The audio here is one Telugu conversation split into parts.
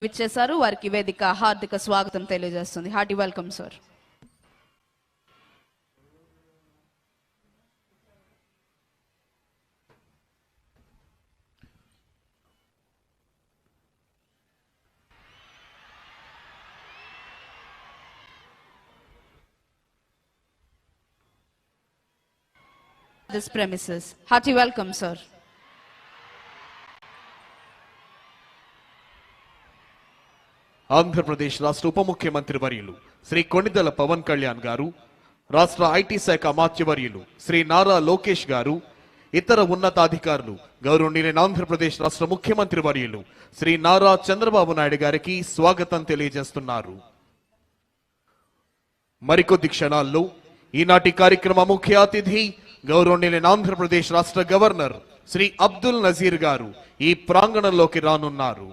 విచ్చేశారు. వారికి వేదిక హార్దిక స్వాగతం తెలియజేస్తుంది. Hearty welcome sir. This premises. Hearty welcome, sir. Andhra Pradesh రాష్ట్ర ఉప ముఖ్యమంత్రి వర్యులు శ్రీ కొణిదెల పవన్ కళ్యాణ్ గారు, రాష్ట్ర ఐటీ శాఖ అమాత్యవర్యులు శ్రీ నారా లోకేష్ గారు, ఇతర ఉన్నతాధికారులు, గౌరవనీయులైన ఆంధ్రప్రదేశ్ రాష్ట్ర ముఖ్యమంత్రి వర్యులు శ్రీ నారా చంద్రబాబు నాయుడు గారికి స్వాగతం తెలియజేస్తున్నారు. మరికొద్ది క్షణాల్లో ఈనాటి కార్యక్రమ ముఖ్య అతిథి గౌరవనీయులైన ఆంధ్రప్రదేశ్ రాష్ట్ర గవర్నర్ శ్రీ అబ్దుల్ నజీర్ గారు ఈ ప్రాంగణంలోకి రానున్నారు.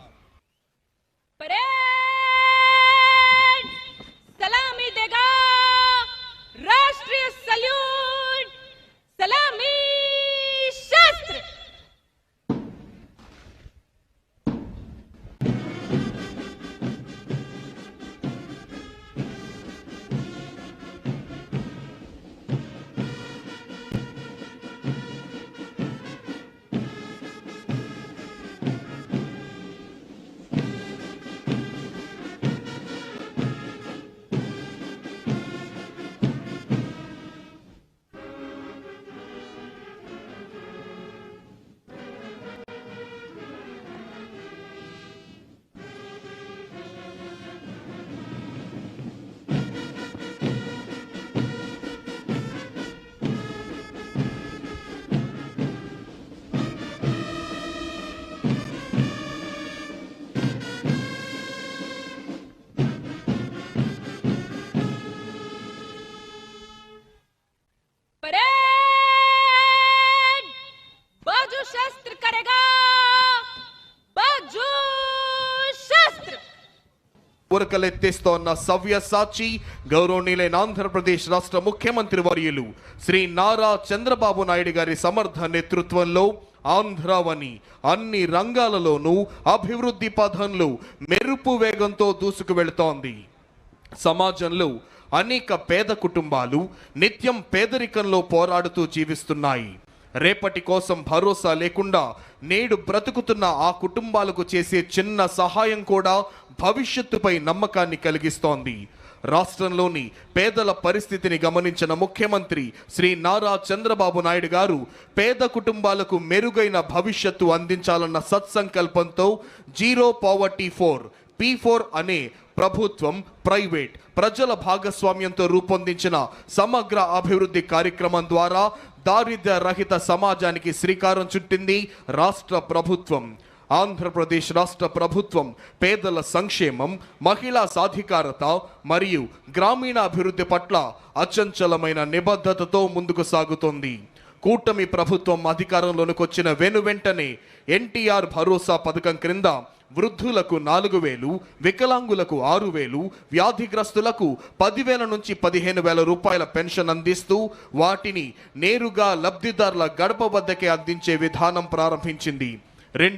ఉరకలెత్తేస్తోన్న సవ్యసాచి గౌరవనీయులైన ఆంధ్రప్రదేశ్ రాష్ట్ర ముఖ్యమంత్రి వర్యులు శ్రీ నారా చంద్రబాబు నాయుడు గారి సమర్థ నేతృత్వంలో ఆంధ్రావని అన్ని రంగాలలోనూ అభివృద్ధి పథంలో మెరుపు వేగంతో దూసుకు వెళుతోంది. సమాజంలో అనేక పేద కుటుంబాలు నిత్యం పేదరికంలో పోరాడుతూ జీవిస్తున్నాయి. రేపటి కోసం భరోసా లేకుండా నేడు బ్రతుకుతున్న ఆ కుటుంబాలకు చేసే చిన్న సహాయం కూడా భవిష్యత్తుపై నమ్మకాన్ని కలిగిస్తోంది. రాష్ట్రంలోని పేదల పరిస్థితిని గమనించిన ముఖ్యమంత్రి శ్రీ నారా చంద్రబాబు నాయుడు గారు పేద కుటుంబాలకు మెరుగైన భవిష్యత్తు అందించాలన్న సత్సంకల్పంతో జీరో పావర్టీ 4 P4 అనే ప్రభుత్వం, ప్రైవేట్, ప్రజల భాగస్వామ్యంతో రూపొందించిన సమగ్ర అభివృద్ధి కార్యక్రమం ద్వారా దారిద్ర్య రహిత సమాజానికి శ్రీకారం చుట్టింది రాష్ట్ర ప్రభుత్వం. ఆంధ్రప్రదేశ్ రాష్ట్ర ప్రభుత్వం పేదల సంక్షేమం, మహిళా సాధికారత మరియు గ్రామీణ అభివృద్ధి పట్ల అచంచలమైన నిబద్ధతతో ముందుకు సాగుతోంది. కూటమి ప్రభుత్వం అధికారంలోకి వచ్చిన వెంటనే ఎన్టీఆర్ భరోసా పథకం క్రింద వృద్ధులకు 4,000, వికలాంగులకు 6,000, వ్యాధిగ్రస్తులకు 10,000 నుంచి 15,000 రూపాయల పెన్షన్ అందిస్తూ వాటిని నేరుగా లబ్ధిదారుల గడప వద్దకే అందించే విధానం ప్రారంభించింది.